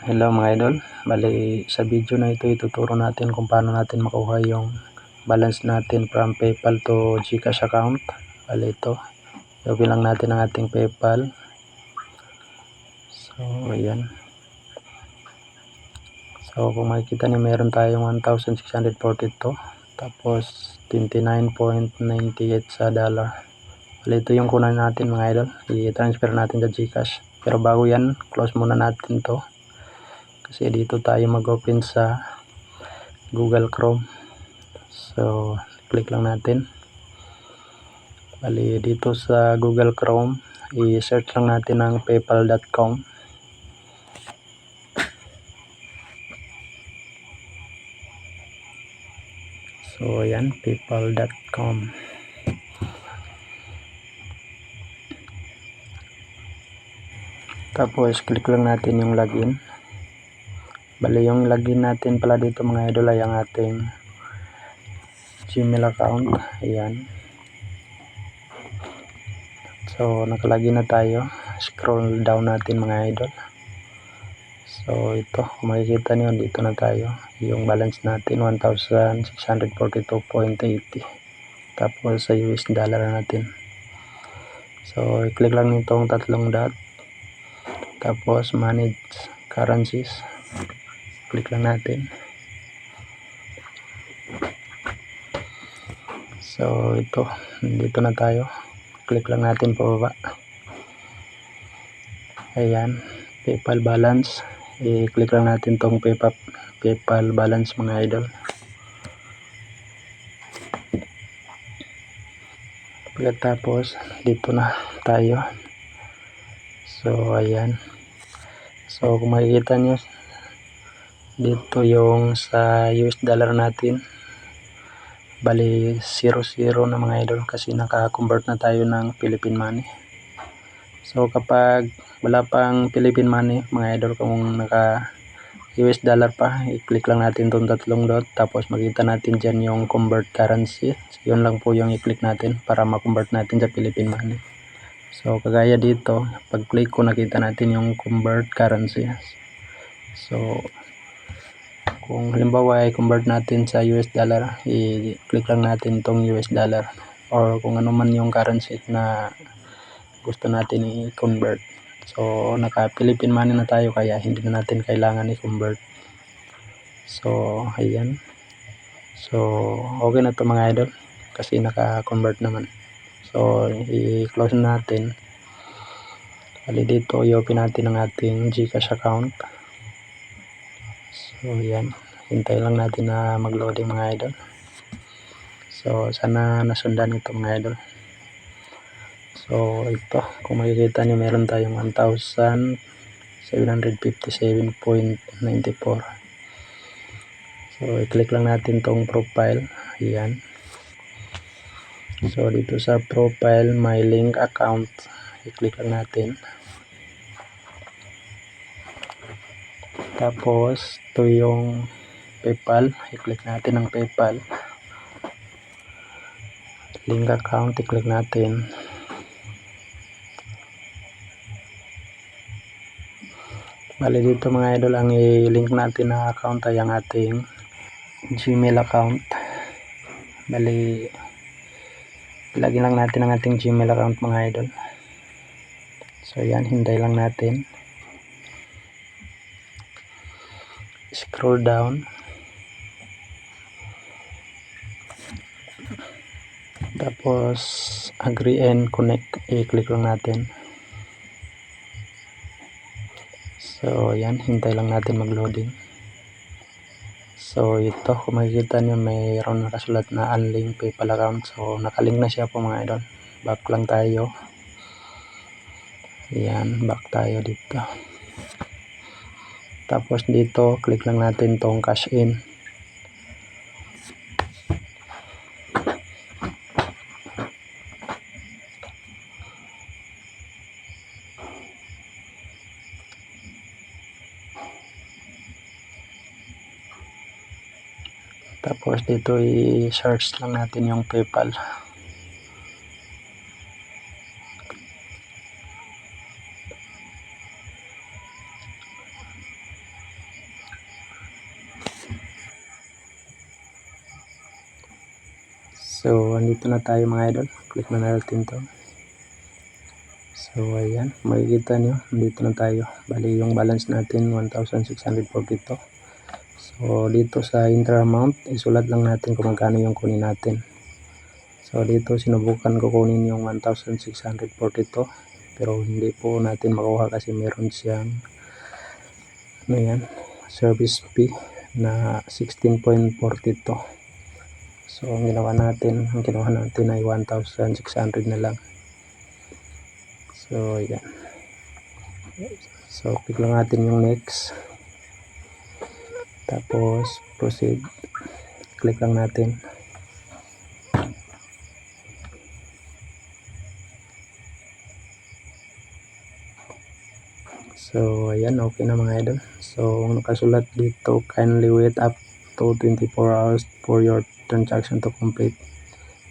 Hello mga idol, bali sa video na ito ituturo natin kung paano natin makuha yung balance natin from PayPal to GCash account. Bali ito, i-open lang natin ang ating PayPal. So ayan. So kung makikita niyo meron tayong 1,642 tapos 29.98 sa dollar. Bali ito yung kunan natin mga idol, i-transfer natin sa GCash. Pero bago yan, close muna natin to. Kasi dito tayo mag-open sa Google Chrome. So click lang natin. Bali dito sa Google Chrome, i-search lang natin ang paypal.com. So ayan, paypal.com. Tapos click lang natin yung login. Bali yung login natin pala dito mga idol ay ang ating Gmail account. Ayan. So nakalagin na tayo. Scroll down natin mga idol. So ito, kung makikita nyo dito na tayo. Yung balance natin 1,642.80. Tapos sa US dollar natin. So i-click lang nitong tatlong dot. Tapos manage currencies. Click lang natin. So ito, dito na tayo. Click lang natin pababa. Ayan, PayPal balance. I-click lang natin tong PayPal balance mga idol. Pagkatapos dito na tayo. So ayan. So kung makikita nyo dito yung sa US dollar natin, bali 0-0 na mga idol kasi naka-convert na tayo ng Philippine money. So kapag wala pang Philippine money mga idol, kung naka US dollar pa, i-click lang natin itong tatlong dot, tapos makita natin dyan yung convert currency. So, yun lang po yung i-click natin para ma-convert natin sa Philippine money. So kagaya dito, pag click ko nakita natin yung convert currency. So kung halimbawa ay convert natin sa US dollar, i-click lang natin itong US dollar or kung ano man yung currency na gusto natin i-convert. So naka Philippine money na tayo kaya hindi na natin kailangan i-convert. So ayan. So okay na to mga idol kasi naka-convert naman. So i-close natin. Bali dito i-open natin ang ating GCash account. So ayan, hintay lang natin na mag-loading mga idol. So sana nasundan ito mga idol. So ito, kung makikita nyo meron tayong 1,757.94. So i-click lang natin tong profile. Ayan. So dito sa profile, my link account, i-click lang natin. Tapos ito yung PayPal, i-click natin ang PayPal. Link account, i-click natin. Bali dito mga idol, ang i-link natin na account ay ang ating Gmail account. Bali lagyan lang natin ang ating Gmail account mga idol. So yan, hintay lang natin. Scroll down. Tapos agree and connect, i-click lang natin. So yan, hintay lang natin mag-loading. So ito, kung makikita nyo mayroon nakasulat na unlink PayPal account. So nakalink na siya po mga idol. Back lang tayo. Yan, back tayo dito. Tapos dito, click lang natin tong cash in. Tapos dito i-search lang natin yung PayPal. So, andito na tayo mga idol. Click na natin to. So, ayan. Makikita nyo, andito na tayo. Bali, yung balance natin, 1,642. So, dito sa enter amount, isulat lang natin kung magkano yung kunin natin. So, dito sinubukan ko kunin yung 1,642. Pero hindi po natin makuha kasi meron siyang ano yan, service fee na 16.42. So ang kinuha natin ay 1,600 na lang. So yan. So click lang natin yung next, tapos proceed, click lang natin. So ayan, okay na mga idol. So nakasulat dito, kindly wait up to 24 hours for your transaction to complete.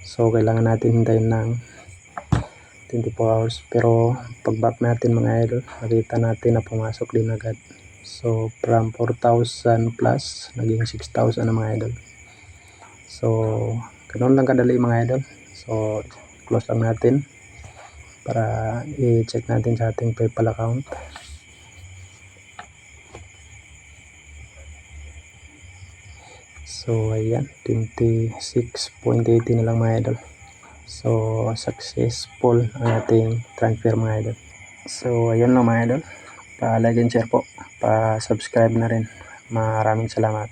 So kailangan natin hintayin ng 24 hours, pero pag back natin mga idol, nakita natin na pumasok din agad. So from 4,000 plus naging 6,000 na mga idol. So ganoon lang kadali mga idol. So close lang natin para i-check natin sa ating PayPal account. So ayan, 26.80 na lang mga idol. So successful ang ating transfer mga idol. So ayun lang mga idol, pa-like and share po, pa-subscribe na rin. Maraming salamat.